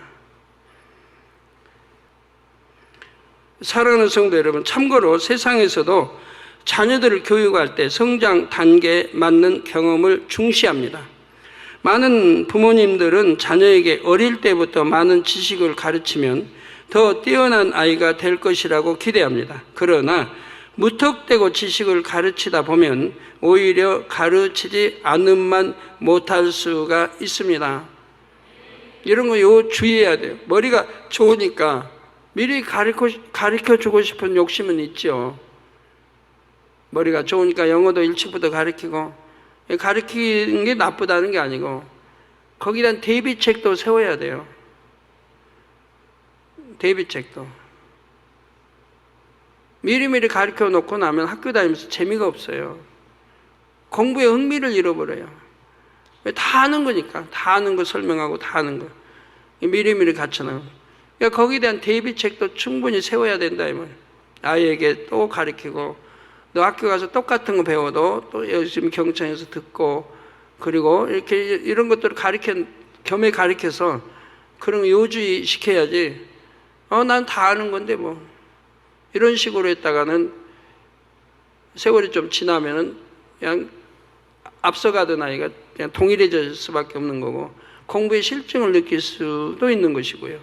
사랑하는 성도 여러분, 참고로 세상에서도 자녀들을 교육할 때 성장 단계에 맞는 경험을 중시합니다. 많은 부모님들은 자녀에게 어릴 때부터 많은 지식을 가르치면 더 뛰어난 아이가 될 것이라고 기대합니다. 그러나 무턱대고 지식을 가르치다 보면 오히려 가르치지 않음만 못할 수가 있습니다. 이런 거 주의해야 돼요. 머리가 좋으니까 미리 가르쳐주고 싶은 욕심은 있죠. 머리가 좋으니까 영어도 일찍부터 가르치고, 가르치는 게 나쁘다는 게 아니고 거기에 대한 대비책도 세워야 돼요. 대비책도. 미리미리 가르쳐 놓고 나면 학교 다니면서 재미가 없어요. 공부에 흥미를 잃어버려요. 다 아는 거니까. 다 아는 거 설명하고 다 아는 거. 미리미리 갖춰놔요. 그러니까 거기에 대한 대비책도 충분히 세워야 된다 이 말. 아이에게 또 가르치고, 너 학교 가서 똑같은 거 배워도 또 열심히 경청해서 듣고, 그리고 이렇게 이런 것들을 겸해 가르쳐서 그런 거 요주의 시켜야지. 난 다 아는 건데 뭐. 이런 식으로 했다가는 세월이 좀 지나면은 그냥 앞서가던 아이가 그냥 동일해질 수밖에 없는 거고, 공부의 실증을 느낄 수도 있는 것이고요.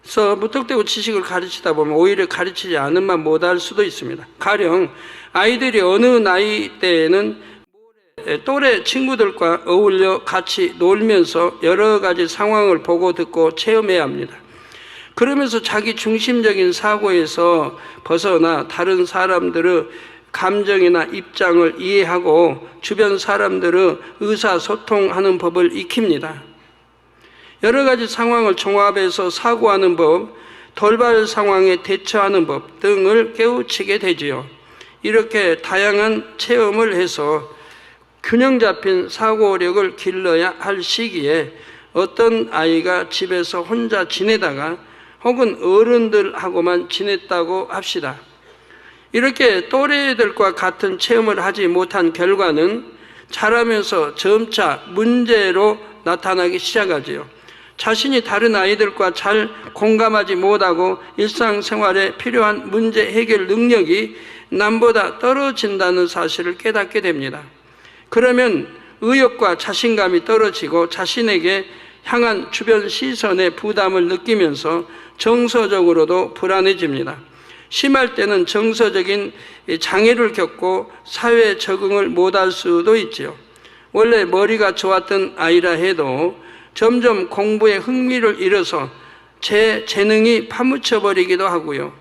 그래서 무턱대고 지식을 가르치다 보면 오히려 가르치지 않음만 못할 수도 있습니다. 가령 아이들이 어느 나이 때에는 또래 친구들과 어울려 같이 놀면서 여러 가지 상황을 보고 듣고 체험해야 합니다. 그러면서 자기 중심적인 사고에서 벗어나 다른 사람들의 감정이나 입장을 이해하고 주변 사람들의 의사소통하는 법을 익힙니다. 여러 가지 상황을 종합해서 사고하는 법, 돌발 상황에 대처하는 법 등을 깨우치게 되지요. 이렇게 다양한 체험을 해서 균형 잡힌 사고력을 길러야 할 시기에 어떤 아이가 집에서 혼자 지내다가 혹은 어른들하고만 지냈다고 합시다. 이렇게 또래들과 같은 체험을 하지 못한 결과는 자라면서 점차 문제로 나타나기 시작하지요. 자신이 다른 아이들과 잘 공감하지 못하고 일상생활에 필요한 문제 해결 능력이 남보다 떨어진다는 사실을 깨닫게 됩니다. 그러면 의욕과 자신감이 떨어지고 자신에게 향한 주변 시선의 부담을 느끼면서 정서적으로도 불안해집니다. 심할 때는 정서적인 장애를 겪고 사회 적응을 못할 수도 있지요. 원래 머리가 좋았던 아이라 해도 점점 공부에 흥미를 잃어서 제 재능이 파묻혀버리기도 하고요.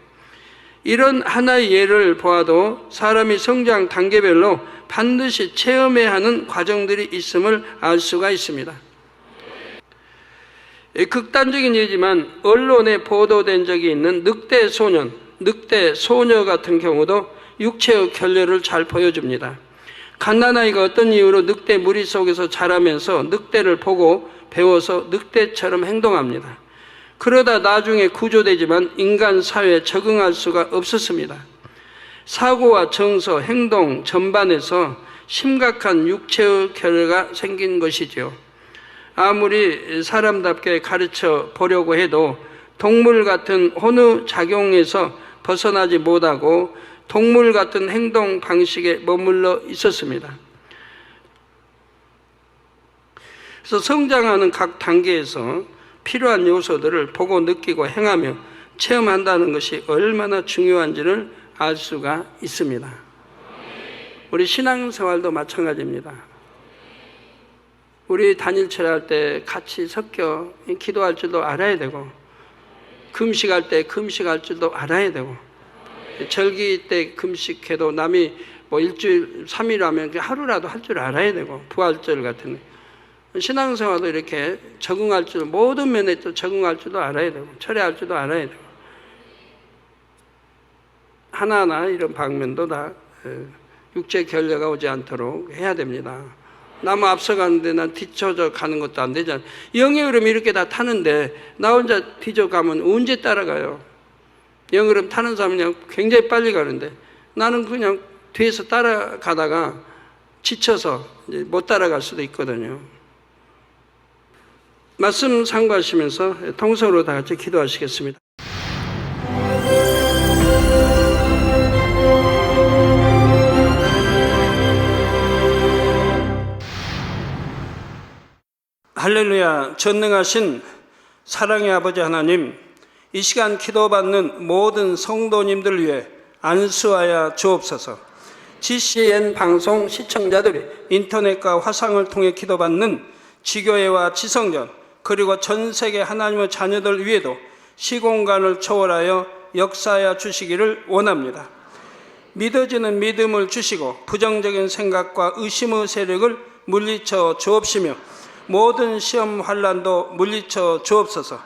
이런 하나의 예를 보아도 사람이 성장 단계별로 반드시 체험해야 하는 과정들이 있음을 알 수가 있습니다. 극단적인 예지만 언론에 보도된 적이 있는 늑대 소년, 늑대 소녀 같은 경우도 육체의 결례를 잘 보여줍니다. 갓난아이가 어떤 이유로 늑대 무리 속에서 자라면서 늑대를 보고 배워서 늑대처럼 행동합니다. 그러다 나중에 구조되지만 인간 사회에 적응할 수가 없었습니다. 사고와 정서, 행동 전반에서 심각한 육체의 결례가 생긴 것이죠. 아무리 사람답게 가르쳐 보려고 해도 동물 같은 혼의 작용에서 벗어나지 못하고 동물 같은 행동 방식에 머물러 있었습니다. 그래서 성장하는 각 단계에서 필요한 요소들을 보고 느끼고 행하며 체험한다는 것이 얼마나 중요한지를 알 수가 있습니다. 우리 신앙생활도 마찬가지입니다. 우리 단일체를 할 때 같이 섞여 기도할 줄도 알아야 되고, 금식할 때 금식할 줄도 알아야 되고, 절기 때 금식해도 남이 뭐 일주일 3일 하면 하루라도 할 줄 알아야 되고, 부활절 같은 신앙생활도 이렇게 적응할 줄, 모든 면에 또 적응할 줄도 알아야 되고, 철회할 줄도 알아야 되고, 하나하나 이런 방면도 다 육체 결례가 오지 않도록 해야 됩니다. 나무 앞서가는데 난 뒤쳐져 가는 것도 안 되잖아요. 영의 흐름이 이렇게 다 타는데 나 혼자 뒤져가면 언제 따라가요? 영의 흐름 타는 사람은 그냥 굉장히 빨리 가는데 나는 그냥 뒤에서 따라가다가 지쳐서 이제 못 따라갈 수도 있거든요. 말씀 상고하시면서 통성으로 다 같이 기도하시겠습니다. 할렐루야. 전능하신 사랑의 아버지 하나님, 이 시간 기도받는 모든 성도님들 위해 안수하여 주옵소서. GCN 방송 시청자들이 인터넷과 화상을 통해 기도받는 지교회와 지성전 그리고 전 세계 하나님의 자녀들 위에도 시공간을 초월하여 역사하여 주시기를 원합니다. 믿어지는 믿음을 주시고 부정적인 생각과 의심의 세력을 물리쳐 주옵시며 모든 시험 환난도 물리쳐 주옵소서.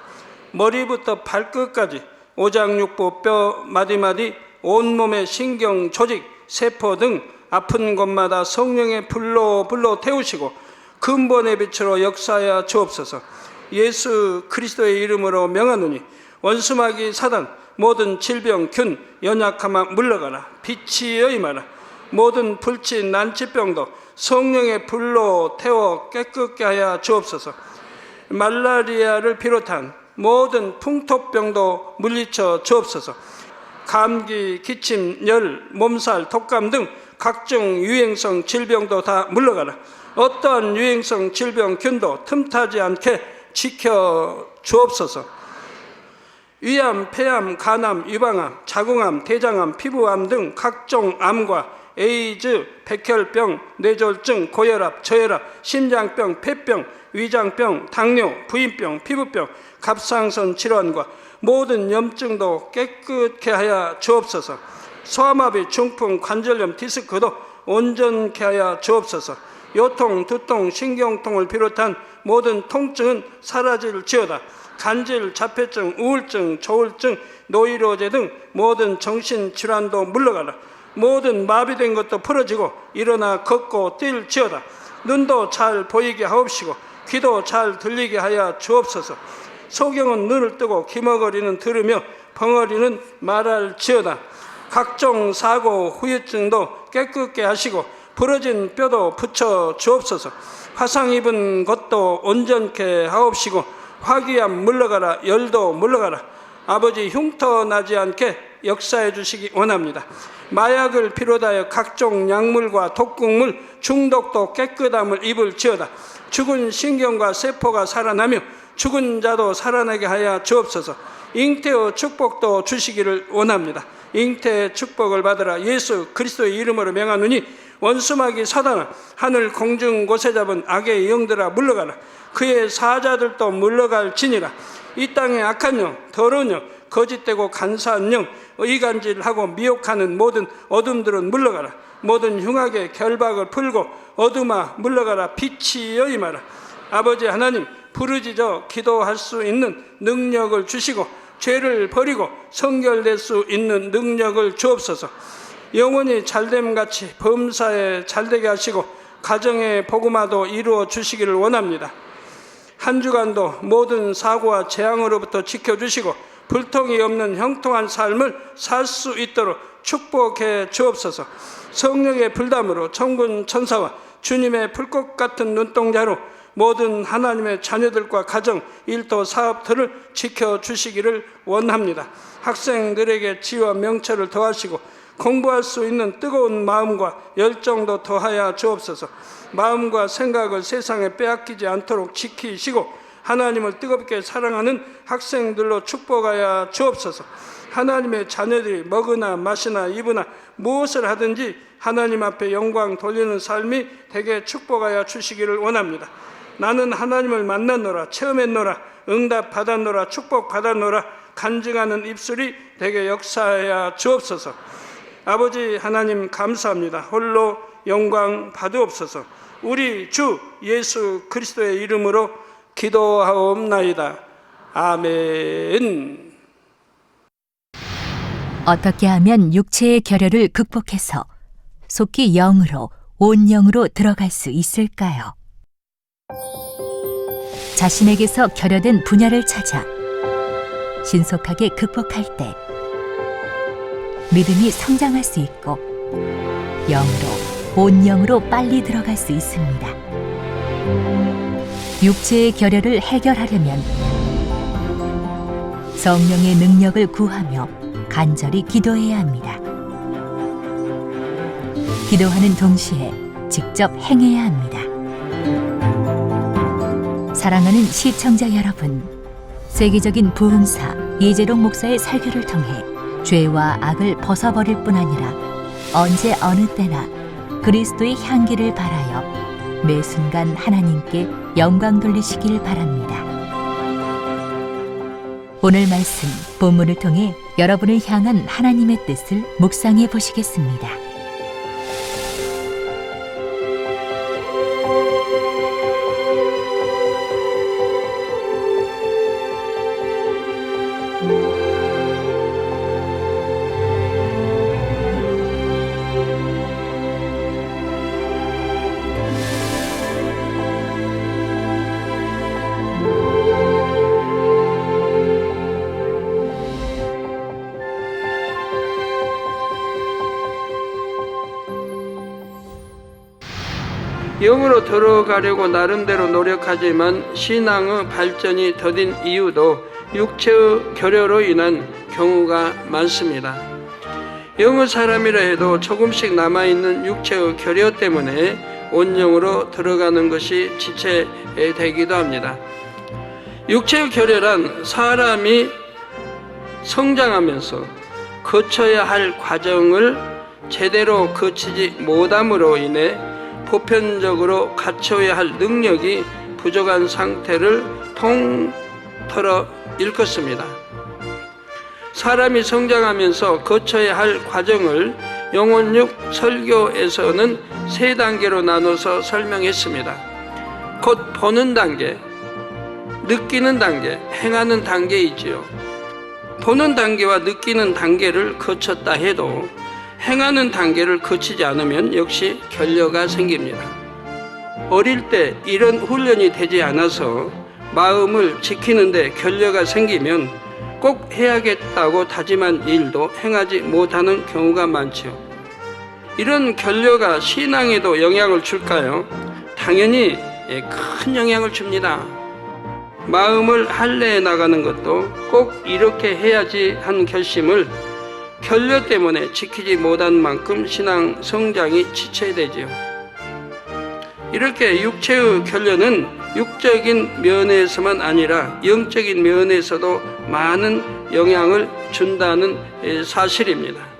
머리부터 발끝까지 오장육부 뼈 마디마디 온몸의 신경 조직 세포 등 아픈 곳마다 성령의 불로 태우시고 근본의 빛으로 역사하여 주옵소서. 예수 그리스도의 이름으로 명하노니 원수마귀 사단 모든 질병 균 연약함아 물러가라. 빛이여 임하라. 모든 불치 난치병도 성령의 불로 태워 깨끗게 하여 주옵소서. 말라리아를 비롯한 모든 풍토병도 물리쳐 주옵소서. 감기, 기침, 열, 몸살, 독감 등 각종 유행성 질병도 다 물러가라. 어떠한 유행성 질병 균도 틈타지 않게 지켜 주옵소서. 위암, 폐암, 간암, 유방암, 자궁암, 대장암, 피부암 등 각종 암과 에이즈, 백혈병, 뇌졸중, 고혈압, 저혈압, 심장병, 폐병, 위장병, 당뇨, 부인병, 피부병, 갑상선 질환과 모든 염증도 깨끗게 하여 주옵소서. 소아마비, 중풍, 관절염, 디스크도 온전케 하여 주옵소서. 요통, 두통, 신경통을 비롯한 모든 통증은 사라질지어다. 간질, 자폐증, 우울증, 조울증, 노이로제 등 모든 정신질환도 물러가라. 모든 마비된 것도 풀어지고 일어나 걷고 뛸지어다. 눈도 잘 보이게 하옵시고 귀도 잘 들리게 하여 주옵소서. 소경은 눈을 뜨고 기머거리는 들으며 벙어리는 말할지어다. 각종 사고, 후유증도 깨끗게 하시고 부러진 뼈도 붙여 주옵소서. 화상 입은 것도 온전케 하옵시고 화기암 물러가라. 열도 물러가라. 아버지 흉터 나지 않게 역사해 주시기 원합니다. 마약을 비롯하여 각종 약물과 독극물 중독도 깨끗함을 입을지어다. 죽은 신경과 세포가 살아나며 죽은 자도 살아나게 하여 주옵소서. 잉태의 축복도 주시기를 원합니다. 잉태의 축복을 받으라. 예수 그리스도의 이름으로 명하노니 원수마귀 사단아 하늘 공중 곳에 잡은 악의 영들아 물러가라. 그의 사자들도 물러갈지니라. 이 땅의 악한 영, 더러운 영, 거짓되고 간사한 영, 의간질하고 미혹하는 모든 어둠들은 물러가라. 모든 흉악의 결박을 풀고 어둠아 물러가라. 빛이여 임하라. 아버지 하나님 부르짖어 기도할 수 있는 능력을 주시고 죄를 버리고 성결될 수 있는 능력을 주옵소서. 영원히 잘됨같이 범사에 잘되게 하시고 가정의 복음화도 이루어 주시기를 원합니다. 한 주간도 모든 사고와 재앙으로부터 지켜주시고 불통이 없는 형통한 삶을 살 수 있도록 축복해 주옵소서. 성령의 불담으로 천군 천사와 주님의 불꽃 같은 눈동자로 모든 하나님의 자녀들과 가정, 일도, 사업들을 지켜주시기를 원합니다. 학생들에게 지혜와 명철을 더하시고 공부할 수 있는 뜨거운 마음과 열정도 더하여 주옵소서. 마음과 생각을 세상에 빼앗기지 않도록 지키시고 하나님을 뜨겁게 사랑하는 학생들로 축복하여 주옵소서. 하나님의 자녀들이 먹으나 마시나 입으나 무엇을 하든지 하나님 앞에 영광 돌리는 삶이 되게 축복하여 주시기를 원합니다. 나는 하나님을 만났노라, 체험했노라, 응답 받았노라, 축복 받았노라 간증하는 입술이 되게 역사하여 주옵소서. 아버지 하나님 감사합니다. 홀로 영광 받으옵소서. 우리 주 예수 그리스도의 이름으로 기도하옵나이다. 아멘. 어떻게 하면 육체의 결혈을 극복해서 속히 영으로, 온 영으로 들어갈 수 있을까요? 자신에게서 결여된 분야를 찾아 신속하게 극복할 때 믿음이 성장할 수 있고 영으로, 온 영으로 빨리 들어갈 수 있습니다. 육체의 결여를 해결하려면 성령의 능력을 구하며 간절히 기도해야 합니다. 기도하는 동시에 직접 행해야 합니다. 사랑하는 시청자 여러분, 세계적인 부흥사 이재롱 목사의 설교를 통해 죄와 악을 벗어버릴 뿐 아니라 언제 어느 때나 그리스도의 향기를 발하여 매 순간 하나님께 영광 돌리시길 바랍니다. 오늘 말씀 본문을 통해 여러분을 향한 하나님의 뜻을 묵상해 보시겠습니다. 영으로 들어가려고 나름대로 노력하지만 신앙의 발전이 더딘 이유도 육체의 결여로 인한 경우가 많습니다. 영의 사람이라 해도 조금씩 남아있는 육체의 결여 때문에 온영으로 들어가는 것이 지체되기도 합니다. 육체의 결여란 사람이 성장하면서 거쳐야 할 과정을 제대로 거치지 못함으로 인해 보편적으로 갖춰야 할 능력이 부족한 상태를 통틀어 일컫습니다. 사람이 성장하면서 거쳐야 할 과정을 영혼육 설교에서는 3단계로 나눠서 설명했습니다. 곧 보는 단계, 느끼는 단계, 행하는 단계이지요. 보는 단계와 느끼는 단계를 거쳤다 해도 행하는 단계를 거치지 않으면 역시 결여가 생깁니다. 어릴 때 이런 훈련이 되지 않아서 마음을 지키는데 결여가 생기면 꼭 해야겠다고 다짐한 일도 행하지 못하는 경우가 많죠. 이런 결여가 신앙에도 영향을 줄까요? 당연히 큰 영향을 줍니다. 마음을 할례해 나가는 것도 꼭 이렇게 해야지 한 결심을 결여 때문에 지키지 못한 만큼 신앙 성장이 지체되지요. 이렇게 육체의 결여는 육적인 면에서만 아니라 영적인 면에서도 많은 영향을 준다는 사실입니다.